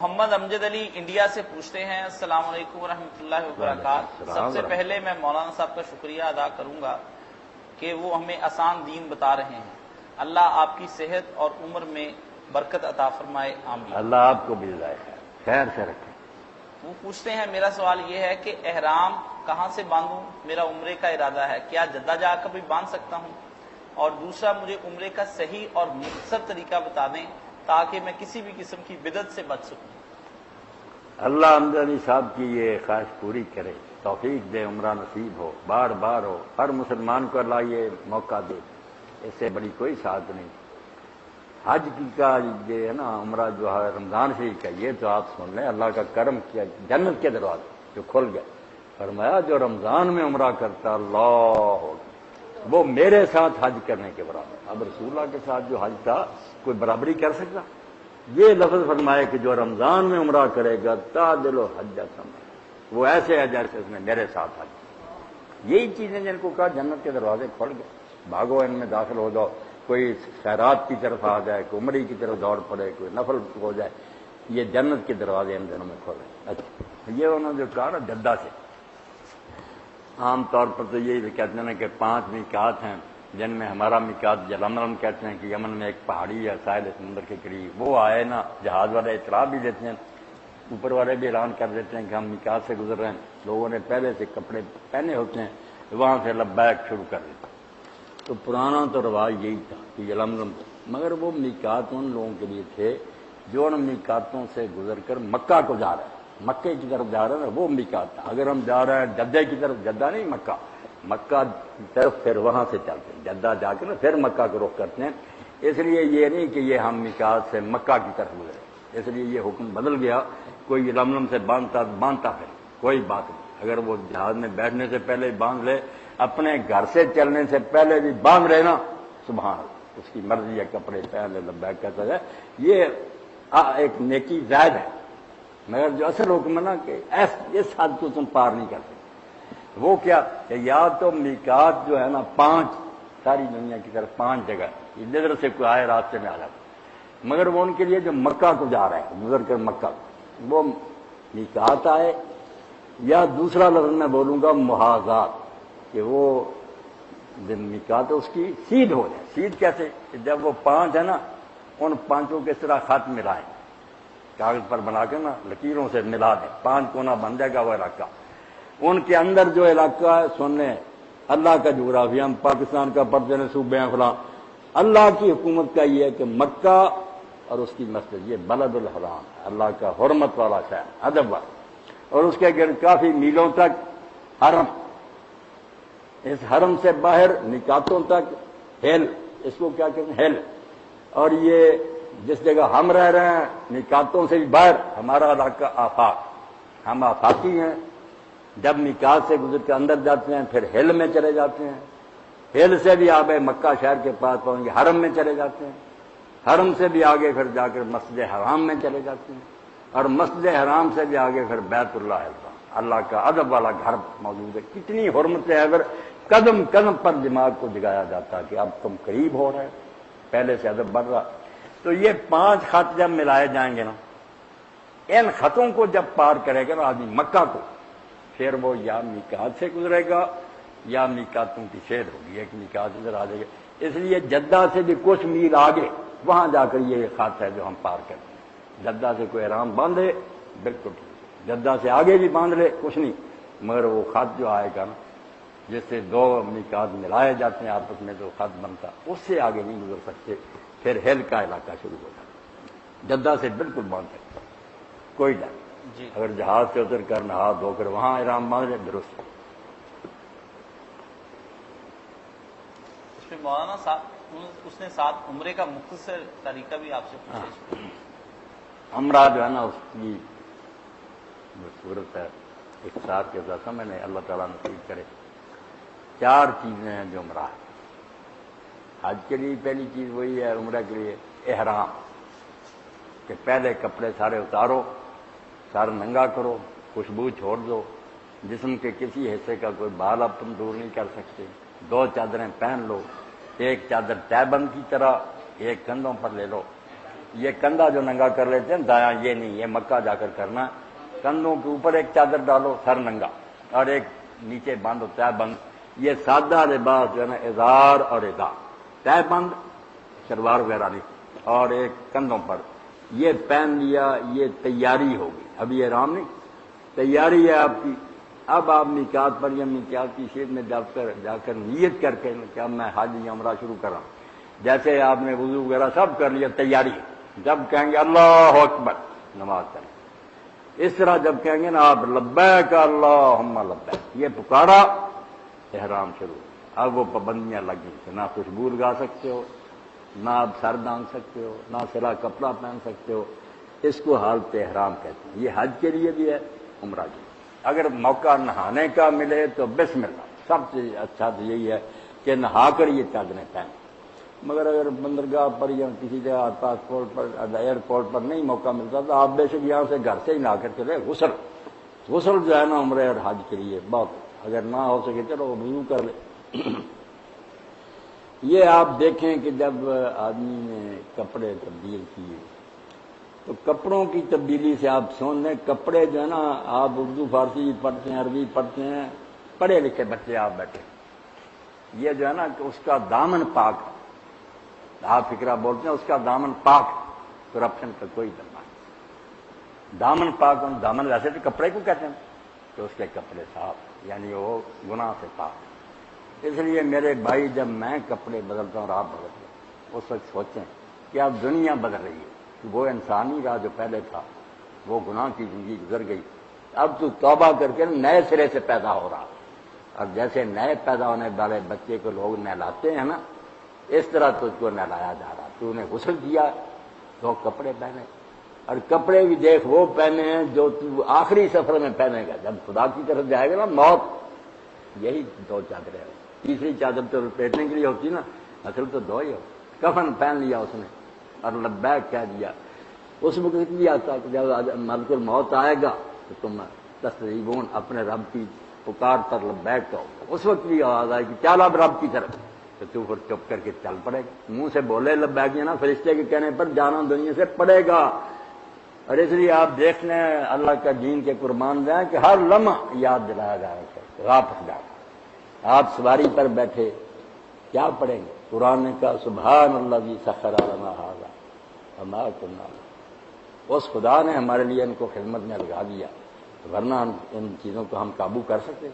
محمد امجد علی India سے پوچھتے ہیں، السلام علیکم ورحمۃ اللہ وبرکاتہ۔ سب سے پہلے میں مولانا صاحب کا شکریہ ادا کروں گا کہ وہ ہمیں آسان دین بتا رہے ہیں۔ اللہ آپ کی صحت اور عمر میں برکت عطا فرمائے، آمین۔ اللہ آپ کو بھی خیر سے رکھے۔ وہ پوچھتے ہیں، میرا سوال یہ ہے کہ احرام کہاں سے باندھوں؟ میرا عمرے کا ارادہ ہے، کیا جدہ جا کر بھی باندھ سکتا ہوں؟ اور دوسرا، مجھے عمرے کا صحیح اور مختصر طریقہ بتا دیں تاکہ میں کسی بھی قسم کی بدعت سے بچ سکوں۔ اللہ امجد علی صاحب کی یہ خواہش پوری کرے، توفیق دے، عمرہ نصیب ہو، بار بار ہو، ہر مسلمان کو اللہ یہ موقع دے، اس سے بڑی کوئی سعادت نہیں۔ حج کی کا یہ ہے نا، عمرہ جو ہے رمضان شریف کا، یہ تو آپ سن لیں، اللہ کا کرم کیا، جنت کے دروازے جو کھل گئے، فرمایا جو رمضان میں عمرہ کرتا اللہ وہ میرے ساتھ حج کرنے کے برابر۔ اب رسول اللہ کے ساتھ جو حج تھا کوئی برابری کر سکتا؟ یہ لفظ فرمائے کہ جو رمضان میں عمرہ کرے گا تعدل حجۃ، وہ ایسے ہے جیسے اس نے میرے ساتھ حج۔ یہی چیزیں جن کو کہا جنت کے دروازے کھل گئے، بھاگو ان میں داخل ہو جاؤ، کوئی خیرات کی طرف آ جائے، کوئی عمرے کی طرف دوڑ پڑے، کوئی نفل ہو جائے، یہ جنت کے دروازے ان دنوں میں کھولے۔ اچھا، یہ انہوں نے جو کہا نا جدہ سے، عام طور پر تو یہی کہتے ہیں کہ 5 میقات ہیں، جن میں ہمارا میقات یلملم کہتے ہیں کہ یمن میں ایک پہاڑی ہے ساحل سمندر کے قریب، وہ آئے نا، جہاز والے اطلاع بھی دیتے ہیں، اوپر والے بھی اعلان کر دیتے ہیں کہ ہم میقات سے گزر رہے ہیں، لوگوں نے پہلے سے کپڑے پہنے ہوتے ہیں، وہاں سے لبیک شروع کر دیتے۔ تو پرانا تو رواج یہی تھا کہ یلملم، مگر وہ میقات ان لوگوں کے لیے تھے جو ان میقاتوں سے گزر کر مکہ کو جا رہے ہیں، مکے کی طرف جا رہے ہیں، وہ میقات تھا۔ اگر ہم جا رہے ہیں جدہ کی طرف، جدہ نہیں مکہ، مکہ کی طرف، پھر وہاں سے چلتے ہیں جدہ جا کے نا، پھر مکہ کو رخ کرتے ہیں۔ اس لیے یہ نہیں کہ یہ ہم میقات سے مکہ کی طرف گزرے، اس لیے یہ حکم بدل گیا۔ کوئی یلملم سے باندھتا پھر کوئی بات نہیں، اگر وہ جہاز میں بیٹھنے سے پہلے باندھ لے، اپنے گھر سے چلنے سے پہلے بھی باندھ لے نا، سبحان اللہ، اس کی مرضی ہے، کپڑے پہن لے، لبیک کہتا ہے، یہ ایک نیکی زائد ہے۔ مگر جو اصل حکم ہے نا کہ اس حد کو تم پار نہیں کر سکتے، وہ کیا کہ یا تو میقات جو ہے نا 5، ساری دنیا کی طرف 5 جگہ، ادھر سے کوئی آئے راستے میں آ جاتا، مگر وہ ان کے لیے جو مکہ کو جا رہے ہیں، گزر کر مکہ، وہ میقات آئے، یا دوسرا لفظ میں بولوں گا محاذات، کہ وہ میقات اس کی سیدھ ہو جائے۔ سیدھ کیسے؟ جب وہ 5 ہے نا، ان 5 کے اس طرح خط ملائیں، کاغذ پر بنا کے نا لکیروں سے ملا دیں، 5 کونا بن جائے گا وہ علاقہ۔ ان کے اندر جو علاقہ ہے، سننے اللہ کا جغرافیہ، ہم پاکستان کا پردے صوبے ہیں فلاں، اللہ کی حکومت کا یہ ہے کہ مکہ اور اس کی مسجد، یہ بلد الحرام، اللہ کا حرمت والا شہر، ادب والا، اور اس کے گرد کافی میلوں تک حرم، اس حرم سے باہر میقاتوں تک ہل، اس کو کیا کہتے ہیں، ہل۔ اور یہ جس جگہ ہم رہ رہے ہیں میقاتوں سے بھی باہر، ہمارا علاقہ آفاق، ہم آفاقی ہیں۔ جب میقات سے گزر کے اندر جاتے ہیں پھر ہل میں چلے جاتے ہیں، ہل سے بھی آگے مکہ شہر کے پاس پہنچ کے حرم میں چلے جاتے ہیں، حرم سے بھی آگے پھر جا کر مسجد حرام میں چلے جاتے ہیں، اور مسجد حرام سے بھی آگے پھر بیت اللہ الحرام، اللہ کا ادب والا گھر موجود ہے۔ کتنی حرمتیں، اگر قدم قدم پر دماغ کو جگایا جاتا کہ اب تم قریب ہو رہے، پہلے سے ادب بڑھ رہا۔ تو یہ 5 خط جب ملائے جائیں گے نا، ان خطوں کو جب پار کرے گا نا آدمی مکہ کو، پھر وہ یا میقات سے گزرے گا یا میقاتوں کی سیر ہوگی، ایک میقات ادھر آ جائے گا۔ اس لیے جدہ سے بھی کچھ میل آگے، وہاں جا کر یہ خط ہے جو ہم پار کرتے ہیں۔ جدہ سے کوئی احرام باندھے بالکل ٹھیک، جدہ سے آگے بھی باندھ لے کچھ نہیں، مگر وہ خط جو آئے گا نا، جس سے 2 میقات ملائے جاتے ہیں آپس میں، جو خط بنتا اس سے آگے نہیں گزر سکتے، پھر ہل کا علاقہ شروع ہو جاتا، جدہ سے بالکل باندھ سکتے، کوئی ڈر جی۔ اگر جہاز سے اتر کر نہا دھو کر وہاں احرام باندھ لے درست۔ اس پہ مولانا صاحب اس نے ساتھ عمرے کا مختصر طریقہ بھی آپ سے پوچھا۔ عمرہ جو ہے نا، اس کی جو صورت ہے اختصار کے ساتھ سمجھنے، اللہ تعالیٰ نصیب کرے۔ 4 چیزیں ہیں جو عمرہ ہے۔ حج کے لیے پہلی چیز وہی ہے، عمرہ کے لیے احرام، کہ پہلے کپڑے سارے اتارو، سر ننگا کرو، خوشبو چھوڑ دو، جسم کے کسی حصے کا کوئی بال اب تم دور نہیں کر سکتے، 2 چادریں پہن لو، ایک چادر تہبند کی طرح ایک کندھوں پر لے لو، یہ کندھا جو ننگا کر لیتے ہیں دایاں، یہ نہیں، یہ مکہ جا کر کرنا. کندھوں کے اوپر ایک چادر ڈالو، سر ننگا، اور ایک نیچے بند ہوتا ہے بند. یہ سادہ لباس جو ہے نا، ازار اور ادا، طے بند، شلوار وغیرہ نہیں، اور ایک کندھوں پر یہ پہن لیا. یہ تیاری ہوگی، ابھی احرام نہیں، تیاری ہے آپ کی. اب آپ میقات پر یا میقات کی شیپ میں جا کر نیت کر کے کہ اب میں حج یا عمرہ شروع کر رہا ہوں. جیسے آپ نے وضو وغیرہ سب کر لیا، تیاری. جب کہیں گے اللہ اکبر، نماز کریں. اس طرح جب کہیں گے نا آپ لبیک اللہم لبیک، یہ پکارا، احرام شروع. اب وہ پابندیاں لگیں کہ نہ خوشبو لگا سکتے ہو، نہ آپ سر باندھ سکتے ہو، نہ سلا کپڑا پہن سکتے ہو. اس کو حالت احرام کہتے ہیں. یہ حج کے لیے بھی ہے، عمرہ کے لیے. اگر موقع نہانے کا ملے تو بسم اللہ، سب سے اچھا تو یہی ہے کہ نہا کر یہ چادریں پہنیں. مگر اگر بندرگاہ پر یا کسی جگہ پاسپورٹ پر ایئرپورٹ پر نہیں موقع ملتا تو آپ بے شک یہاں سے گھر سے ہی نہا کر چلے. غسل جو ہے نا عمرے اور حج کے لیے بہت، اگر نہ ہو سکے چلو وضو کر لے. یہ آپ دیکھیں کہ جب آدمی نے کپڑے تبدیل کیے تو کپڑوں کی تبدیلی سے آپ سن لیں، کپڑے جو ہے نا، آپ اردو فارسی پڑھتے ہیں، عربی پڑھتے ہیں، پڑھے لکھے بچے آپ بیٹھے، یہ جو ہے نا کہ اس کا دامن پاک، آپ فکرہ بولتے ہیں اس کا دامن پاک، کرپشن کا کوئی دمہ نہیں. دامن پاک، دامن ویسے تو کپڑے کو کہتے ہیں تو اس کے کپڑے صاف، یعنی وہ گناہ سے پاک. اس لیے میرے بھائی، جب میں کپڑے بدلتا ہوں اور آپ بدلتے ہیں، اس وقت سوچیں کہ اب دنیا بدل رہی ہے. وہ انسانی راہ جو پہلے تھا، وہ گناہ کی زندگی گزر گئی. اب تو توبہ کر کے نئے سرے سے پیدا ہو رہا. اور جیسے نئے پیدا ہونے والے بچے کو لوگ نہلاتے ہیں نا، اس طرح تجھ کو نہلایا جا رہا. تو نے غسل کیا تو کپڑے پہنے، اور کپڑے بھی دیکھ وہ پہنے ہیں جو تو آخری سفر میں پہنے گا. جب خدا کی طرف جائے گا نا موت، یہی دو چادریں ہیں. تیسری چادر تو لپیٹنے کے لیے ہوتی نا، اصل تو دو ہی ہو. کفن پہن لیا اس نے اور لبیک کہہ دیا. اس وقت بھی آتا کہ جب ملک الموت آئے گا تو تم تستجیبون، اپنے رب کی پکار پر لبیک کہو. اس وقت بھی آواز آئے کہ چل اب رب کی طرف، تو تو پھر چپ کر کے چل پڑے گا. منہ سے بولے لبیک نا، فرشتے کے کہنے پر جانا دنیا سے پڑے گا. اور اس لیے آپ دیکھ لیں اللہ کا دین کے قربان جائیں کہ ہر لمحہ یاد دلایا جائے گا واپس جا. آپ سواری پر بیٹھے کیا پڑھیں گے؟ قرآن نے کہا سبحان الذی سخر لنا ھذا وما كنا له. اس خدا نے ہمارے لیے ان کو خدمت میں لگا دیا، ورنہ ان چیزوں کو ہم قابو کر سکتے؟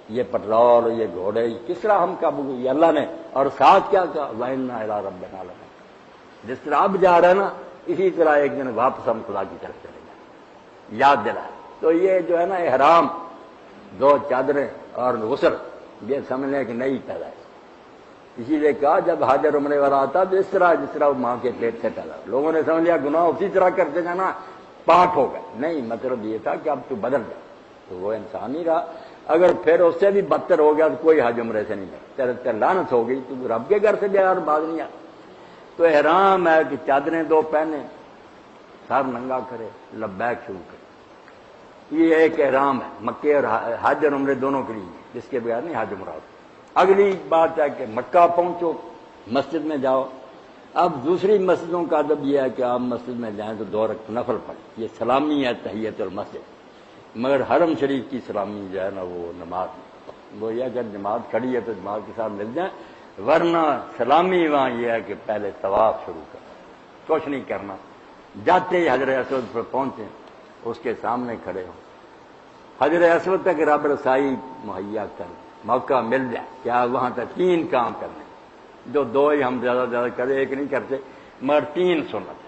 یہ پٹرول، یہ گھوڑے، کس طرح ہم قابو؟ یہ اللہ نے. اور ساتھ کیا کہا؟ وَإِنَّا إِلَىٰ رَبِّنَا لَمُنقَلِبُونَ. جس طرح اب جا رہا ہے نا، اسی طرح ایک دن واپس ہم خدا کی طرف چلے جائیں. یاد دلائے. تو یہ جو ہے نا احرام، دو چادریں اور غسل، یہ سمجھ لیں کہ نئی پیدا ہے. اسی لیے کہا جب حج اور عمرے والا آتا تو اس طرح جس طرح وہ ماں کے پیٹ سے پیدا. لوگوں نے سمجھ لیا گناہ اسی طرح کرتے جانا پاک ہو گئے. نہیں، مطلب یہ تھا کہ اب تو بدل گیا. تو وہ انسان ہی رہا. اگر پھر اس سے بھی بدتر ہو گیا تو کوئی حج عمرے سے نہیں گیا، تیرے لعنت ہو گئی، تو رب کے گھر سے گیا اور بعد نہیں آیا. تو احرام ہے کہ چادریں دو پہنے، سر ننگا کرے، لبیک شروع کرے. یہ ایک احرام ہے مکے اور حج اور عمرے دونوں کے لیے، جس کے بغیر نہیں حج عمرہ. اگلی بات ہے کہ مکہ پہنچو، مسجد میں جاؤ. اب دوسری مسجدوں کا ادب یہ ہے کہ آپ مسجد میں جائیں تو 2 رکعت نفل پڑھیں. یہ سلامی ہے تحیت المسجد. مگر حرم شریف کی سلامی جو ہے نا وہ نماز، وہ یہ اگر جماعت کھڑی ہے تو جماعت کے ساتھ مل جائیں، ورنہ سلامی وہاں یہ ہے کہ پہلے طواف شروع کریں، کچھ نہیں کرنا. جاتے ہی حجر اسود پر پہنچیں، اس کے سامنے کھڑے ہوں، حجر اسود تک رب رسائی مہیا کر، موقع مل جائے کیا وہاں تک 3 کام کرنے، جو 2 ہی ہم زیادہ زیادہ کرے، 1 نہیں کرتے، مگر 3 سنت.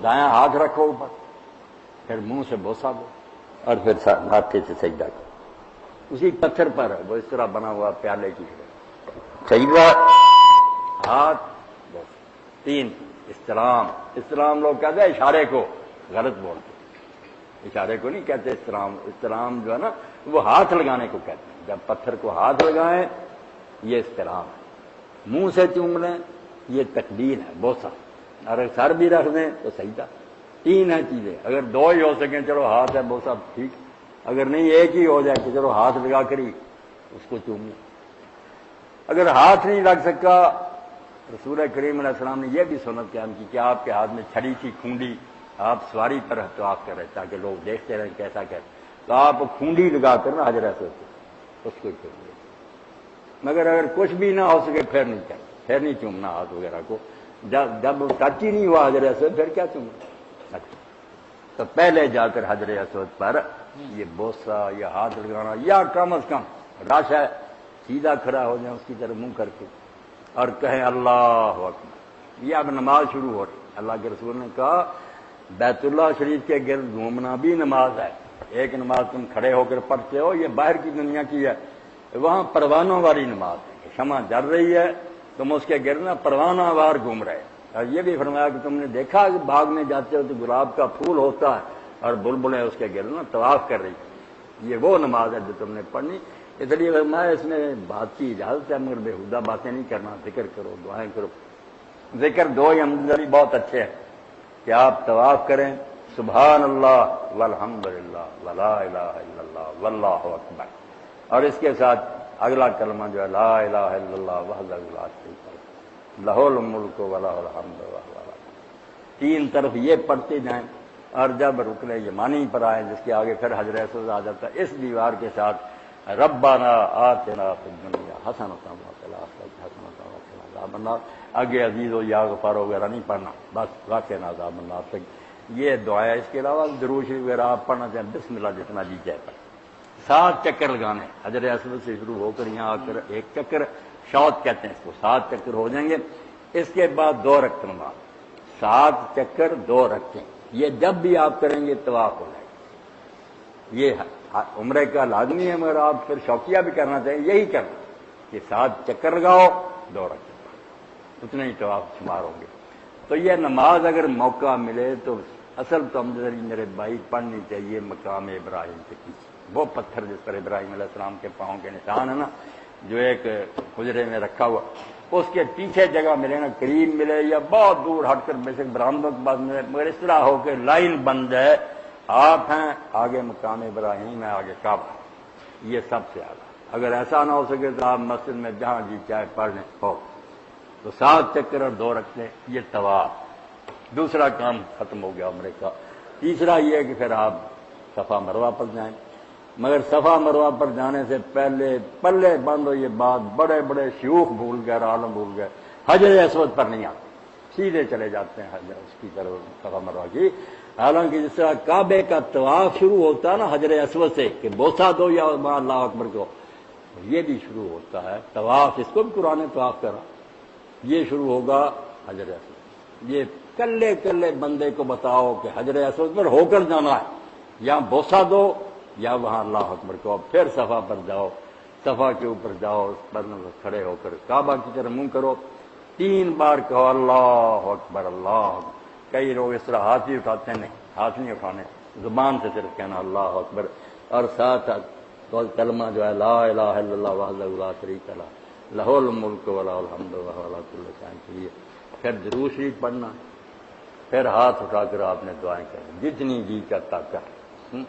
دایاں ہاتھ رکھو اوپر، پھر منہ سے بوسہ دو، اور پھر ماتھے سے سجدہ کرو. اسی پتھر پر ہے وہ، اس طرح بنا ہوا پیالے کی سجدہ، ہاتھ بس. 3 استلام. استلام لوگ کہتے ہیں اشارے کو، غلط بولتے، اشارے کو نہیں کہتے استلام. استلام جو ہے نا وہ ہاتھ لگانے کو کہتے ہیں. جب پتھر کو ہاتھ لگائیں یہ استلام ہے. منہ سے چوم لیں یہ تقبیل ہے، بوسہ. اور اگر سر بھی رکھ دیں تو سجدہ. 3 ہیں چیزیں. اگر 2 ہی ہو سکیں چلو ہاتھ ہے بوسہ ٹھیک، اگر نہیں 1 ہی ہو جائے کہ چلو ہاتھ لگا کر ہی اس کو چوم لیں. اگر ہاتھ نہیں لگ سکا رسول کریم علیہ السلام نے یہ بھی سنت قیام کی کہ آپ کے ہاتھ میں چھڑی سی کھونڈی، آپ سواری پر طواف کریں تاکہ لوگ دیکھتے رہیں کیسا کیسا، تو آپ کھونڈی لگا کر نا حجر اسود اس کو چوم لیں، مگر اگر کچھ بھی نہ ہو سکے پھر نہیں کریں، پھر نہیں چومنا ہاتھ وغیرہ کو، جب ٹچ ہی نہیں ہوا حجر اسود پھر کیا چومنا؟ تو پہلے جا کر حجر اسود پر یہ بوسہ یا ہاتھ لگانا، یا کم از کم رش ہے سیدھا کھڑا ہو جائیں اس کی طرف منہ کر کے اور کہیں اللہ اکبر، یہ اب نماز شروع ہو رہی۔ اللہ کے رسول نے کہا بیت اللہ شریف کے گرد گھومنا بھی نماز ہے، ایک نماز تم کھڑے ہو کر پڑھتے ہو یہ باہر کی دنیا کی ہے، وہاں پروانوں والی نماز ہے، شمع جل رہی ہے تم اس کے گرد نا پروانہ وار گھوم رہے، اور یہ بھی فرمایا کہ تم نے دیکھا کہ باغ میں جاتے ہو تو گلاب کا پھول ہوتا ہے اور بلبلیں اس کے گرد نا طواف کر رہی، یہ وہ نماز ہے جو تم نے پڑھنی۔ اس لیے فرمایا اس میں بات کی اجازت ہے مگر بےہودہ باتیں نہیں کرنا، ذکر کرو دعائیں کرو۔ ذکر دو بھی بہت اچھے ہیں کہ آپ طواف کریں سبحان اللہ والحمد للہ ولا الہ الا اللہ واللہ اکبر، اور اس کے ساتھ اگلا کلمہ جو ہے لا الہ الا اللہ وحدہ لا شریک لہ لہ الملک ولہ الحمد وہو علی کل شیء، تین طرف یہ پڑھتے جائیں، اور جب رکن یمانی پر آئیں جس کے آگے پھر حجر اسود آ جاتا ہے، اس دیوار کے ساتھ ربنا آتنا فی الدنیا حسنۃ وفی الآخرۃ حسنۃ وقنا عذاب النار، آگے عزیز و یا غفار وغیرہ نہیں پڑھنا، بس وقنا عذاب النار تک یہ دعا ہے۔ اس کے علاوہ درود شریف وغیرہ آپ پڑھنا چاہیں بسم اللہ جتنا جی چاہے پڑھیں، 7 چکر لگانے حجر اسود سے شروع ہو کر یہاں آ کر ایک چکر شوط کہتے ہیں اس کو، 7 چکر ہو جائیں گے، اس کے بعد 2 رکعت نماز، 7 چکر 2 رکعتیں، یہ جب بھی آپ کریں گے طواف ہو جائے گا، یہ عمرے کا لازمی ہے، مگر آپ پھر شوقیہ بھی کرنا چاہیں یہی کرنا کہ 7 چکر لگاؤ 2 رکعت، اتنے ہی طواف شمار ہوں گے۔ تو یہ نماز اگر موقع ملے تو اصل تو میرے بھائی پڑھنی چاہیے مقام ابراہیم کے پیچھے، وہ پتھر جس پر ابراہیم علیہ السلام کے پاؤں کے نشان ہے نا، جو ایک حجرے میں رکھا ہوا، اس کے پیچھے جگہ ملے نا، قریب ملے یا بہت دور ہٹ کر بے شک برآمدوں کے بعد ملے، مگر اس طرح ہو کہ لائن بن جائے، آپ ہیں آگے مقام ابراہیم ہے آگے کعبہ، یہ سب سے اعلیٰ۔ اگر ایسا نہ ہو سکے تو آپ مسجد میں جہاں جی چاہے پڑھ لیں ہو، تو 7 چکر اور 2 رکھتے یہ طواف، دوسرا کام ختم ہو گیا عمرے کا۔ تیسرا یہ ہے کہ پھر آپ صفا مروہ پر جائیں، مگر صفا مروہ پر جانے سے پہلے پلے بند ہو یہ بات، بڑے بڑے شیوخ بھول گئے، عالم بھول گئے، حجر اسود پر نہیں آتے، سیدھے چلے جاتے ہیں حجر اس کی طرف صفا مروہ کی، حالانکہ جس طرح کعبے کا طواف شروع ہوتا ہے نا حجر اسود سے کہ بوسہ دو یا اللہ اکبر کو، یہ بھی شروع ہوتا ہے طواف، اس کو بھی قرآن نے طواف کرا، یہ شروع ہوگا حجر اسود۔ یہ کلے کلے بندے کو بتاؤ کہ حجر اسود پر ہو کر جانا ہے، یا بوسہ دو یا وہاں اللہ اکبر کو، پھر صفا پر جاؤ، صفا کے اوپر جاؤ، اس پر کھڑے ہو کر کعبہ کی طرف منہ کرو، 3 بار کہو اللہ اکبر اللہ اکبر۔ کئی لوگ اس طرح ہاتھ ہی اٹھاتے ہیں، نہیں ہاتھ نہیں اٹھانے، زبان سے صرف کہنا اللہ اکبر، اور ساتھ کلمہ جو ہے لا الہ الا اللہ وحدہ لا شریک لہ لہ الملک ولہ الحمد وہو علی کل شیء قدیر، پھر درود شریف پڑھنا، پھر ہاتھ اٹھا کر آپ نے دعائیں کریں جتنی جی کرتا کر،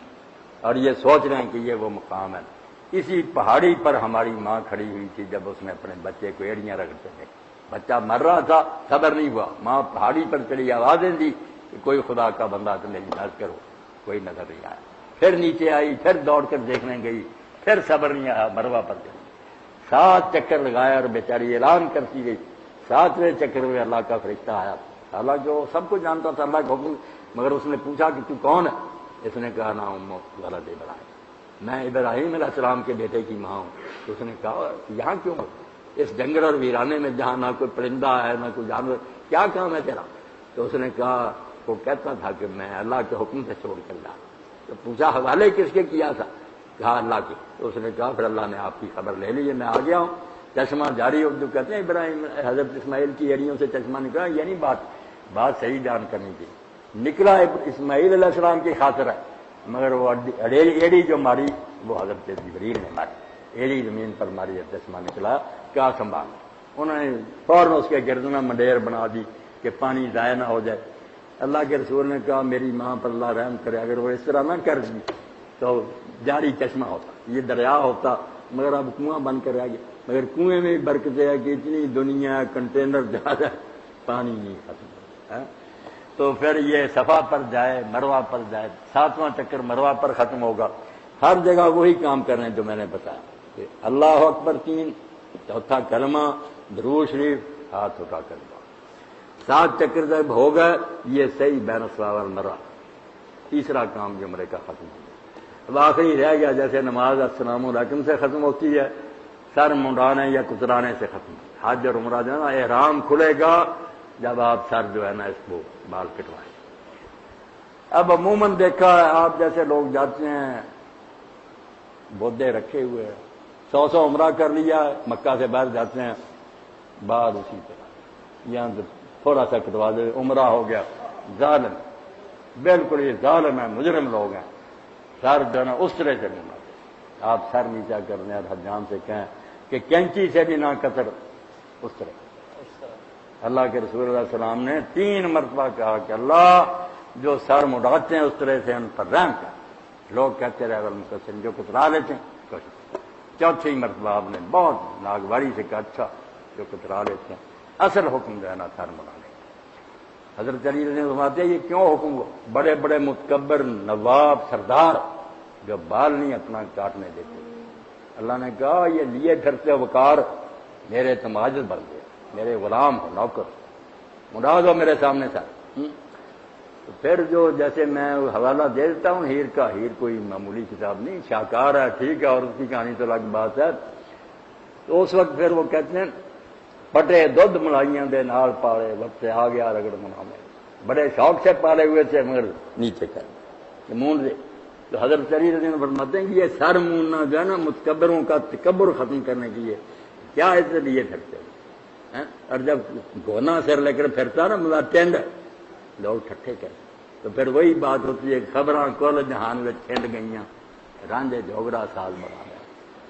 اور یہ سوچ رہے ہیں کہ یہ وہ مقام ہے۔ اسی پہاڑی پر ہماری ماں کھڑی ہوئی تھی جب اس نے اپنے بچے کو ایڑیاں رگڑتے تھے، بچہ مر رہا تھا، صبر نہیں ہوا، ماں پہاڑی پر چڑھی آوازیں دی کہ کوئی خدا کا بندہ تو میری مدد کرو، کوئی نظر نہیں آیا، پھر نیچے آئی، پھر دوڑ کر دیکھنے گئی، پھر صبر نہیں آیا، مروہ پر چڑھی، 7 چکر لگایا اور بیچاری اعلان کرتی گئی، 7ویں چکر میں اللہ کا فرشتہ آیا، حالانکہ وہ سب کو جانتا تھا اللہ کا حکم، مگر اس نے پوچھا کہ تو کون ہے؟ اس نے کہا نام غلط ابراہیم، میں ابراہیم علیہ السلام کے بیٹے کی ماں ہوں۔ تو اس نے کہا یہاں کیوں، اس جنگل اور ویرانے میں جہاں نہ کوئی پرندہ ہے نہ کوئی جانور، کیا کام ہے تیرا؟ تو اس نے کہا، وہ کہتا تھا کہ میں اللہ کے حکم سے چھوڑ کر جا۔ تو پوچھا حوالے کس کے کیا تھا؟ کہا اللہ کے۔ تو اس نے کہا پھر اللہ نے آپ کی خبر لے لی، میں آ گیا ہوں، چشمہ جاری ہو، جو کہتے ہیں ابراہیم حضرت اسماعیل کی ایڑیوں سے چشمہ نکلا، یہ نہیں بات صحیح بیان کرنی تھی، نکلا اسماعیل علیہ السلام کی خاطر ہے، مگر وہ ایڑی جو ماری وہ حضرت جبریل نے ماری، ایڑی زمین پر ماری، چشمہ نکلا، کیا سنبھال، انہوں نے فوراً اس کے گردنہ منڈیر بنا دی کہ پانی ضائع نہ ہو جائے۔ اللہ کے رسول نے کہا میری ماں پر اللہ رحم کرے، اگر وہ اس طرح نہ کر دی تو جاری چشمہ ہوتا، یہ دریا ہوتا، مگر اب کنواں بن کر رہ گیا۔ مگر کنویں میں برکتیں ہے کہ اتنی دنیا کنٹینر زیادہ پانی نہیں ختم ہے، تو پھر یہ صفا پر جائے مروہ پر جائے، 7واں چکر مروہ پر ختم ہوگا، ہر جگہ وہی کام کر رہے ہیں جو میں نے بتایا کہ اللہ اکبر 3، چوتھا کلمہ، درود شریف، ہاتھ اٹھا کر دعا، 7 چکر جب ہو گئے یہ صحیح بین الصفا والمروہ، تیسرا کام جو عمرے کا ختم ہو گیا۔ اب آخری رہ گیا جیسے نماز السلام علیکم سے ختم ہوتی ہے، سر منڈانے یا کترانے سے ختم، حج اور عمرہ جو ہے نا احرام کھلے گا جب آپ سر جو ہے نا اس کو بال کٹوائیں۔ اب عموماً دیکھا ہے آپ جیسے لوگ جاتے ہیں بودے رکھے ہوئے 100 عمرہ کر لیا ہے، مکہ سے باہر جاتے ہیں باہر اسی طرح یہاں سے تھوڑا سا کٹوا دے عمرہ ہو گیا، ظالم، بالکل یہ ظالم ہے، مجرم لوگ ہیں، سر جو ہے نا اس طرح سے نہیں مارتے۔ آپ سر نیچا کرنے اور حجام سے کہیں کہ کینچی سے بھی نہ قطر اس طرح۔ اللہ کے رسول اللہ علیہ السلام نے 3 مرتبہ کہا کہ اللہ جو سر مڈاتے ہیں اس طرح سے ان پر رحم کر، لوگ کہتے رہے والمقصرین جو کترا لیتے ہیں۔ چوتھی مرتبہ آپ نے بہت ناگواری سے کہا اچھا جو کترا لیتے ہیں، اصل حکم جو ہے نا سر مڈانے۔ حضرت علی نے فرماتے ہیں یہ کیوں حکم ہوا؟ بڑے بڑے متکبر نواب سردار جو بال نہیں اپنا کاٹنے دیتے، اللہ نے کہا یہ لیے پھرتے وقار میرے تماجد بن گئے، میرے غلام ہو، نوکر، مڈا دو میرے سامنے سر۔ تو پھر جو جیسے میں حوالہ دے دیتا ہوں ہیر کا، ہیر کوئی معمولی کتاب نہیں، شاہکار ہے ٹھیک ہے، اور اس کی کہانی تو الگ بات ہے، تو اس وقت پھر وہ کہتے ہیں پٹے دودھ ملائیاں دے نال پالے وقت آ گیا رگڑ منامے، بڑے شوق سے پالے ہوئے تھے مگر نیچے کر مون دے۔ تو حضرت علی رضی اللہ عنہ فرماتے ہیں کہ یہ سر موننا جو ہے نا متکبروں کا تکبر ختم کرنے کے لیے، کیا اس لیے پھرتے ہیں، اور جب گونا سر لے کر پھرتا نا ملا ٹینڈ لوگ ٹھٹھے کرتے، تو پھر وہی بات ہوتی ہے خبراں کل جہان میں ٹھنڈ گئیاں، رانجے جھوگڑا ساز بنا گیا،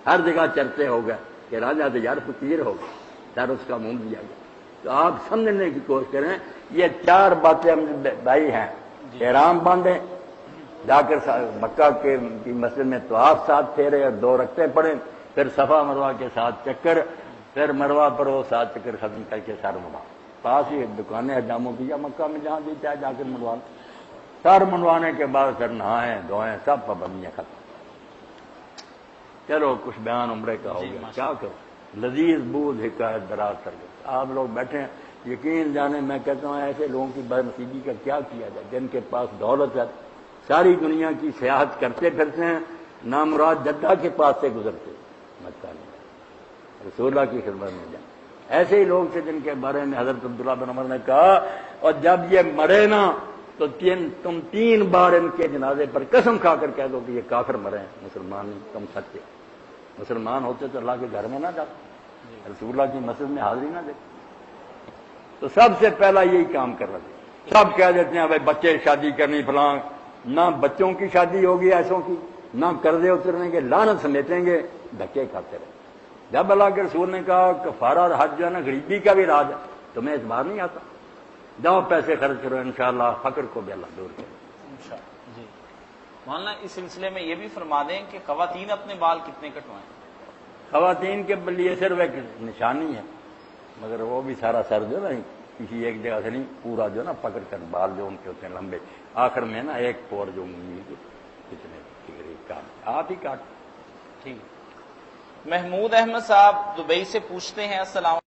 ہر جگہ چرچے ہو گئے کہ راجا تو یار فقیر ہو گیا، سر اس کا منہ دیا گیا۔ تو آپ سمجھنے کی کوشش کریں یہ 4 باتیں ہم بھائی ہیں، احرام باندھیں، جا کر مکہ کے مسجد میں طواف 7 پھیرے اور 2 رکعتیں پڑھیں، پھر صفا مروہ کے 7 چکر، پھر مروہ پر وہ 7 چکر ختم کر کے سر منڈوا، پاس ہی دکانیں حجاموں کی یا مکہ میں جہاں بھی چاہے جا کر منڈوا، سر منڈوانے کے بعد پھر نہائیں دھوئیں، سب پابندیاں ختم۔ چلو کچھ بیان عمرے کا ہو گیا، کیا کرو، لذیذ بود حکایت دراز کر گئے۔ آپ لوگ بیٹھے ہیں، یقین جانے میں کہتا ہوں ایسے لوگوں کی بد نصیبی کا کیا کیا جائے جن کے پاس دولت ہے، ساری دنیا کی سیاحت کرتے پھرتے ہیں، نامراد جدہ کے پاس سے گزرتے مکہ میں رسول اللہ کی خدمت میں جائیں۔ ایسے ہی لوگ تھے جن کے بارے میں حضرت عبداللہ بن عمر نے کہا اور جب یہ مرے نا تو تم 3 بار ان کے جنازے پر قسم کھا کر کہہ دو کہ یہ کافر مرے ہیں، مسلمان نہیں، تم سچے، مسلمان ہوتے تو اللہ کے گھر میں نہ جاتے، رسول اللہ کی مسجد میں حاضری نہ دیتے۔ تو سب سے پہلا یہی کام کر رہے تھے، سب کہہ دیتے ہیں بھائی بچے شادی کرنی فلاں، نہ بچوں کی شادی ہوگی ایسوں کی، نہ قرضے اترنے کے، لعنت سمیٹیں گے، دھکے کھاتے رہے۔ جب اللہ کے رسول نے کہا کفارہ اور حج جو ہے نا غریبی کا بھی راج ہے، تمہیں اعتبار نہیں آتا، جاؤ پیسے خرچ کرو، انشاءاللہ فقر کو بھی اللہ دور کرے۔ جی مولانا اس سلسلے میں یہ بھی فرما دیں کہ خواتین اپنے بال کتنے کٹوائیں؟ خواتین کے لیے صرف ایک نشانی ہے، مگر وہ بھی سارا سر جو ہے نا کسی ایک جگہ سے نہیں، پورا جو ہے نا پکڑ کر بال جو ان کے ہوتے ہیں لمبے، آخر میں نا ایک پور جو کتنے کام آپ ہی کاٹ۔ ٹھیک۔ محمود احمد صاحب دبئی سے پوچھتے ہیں، السلام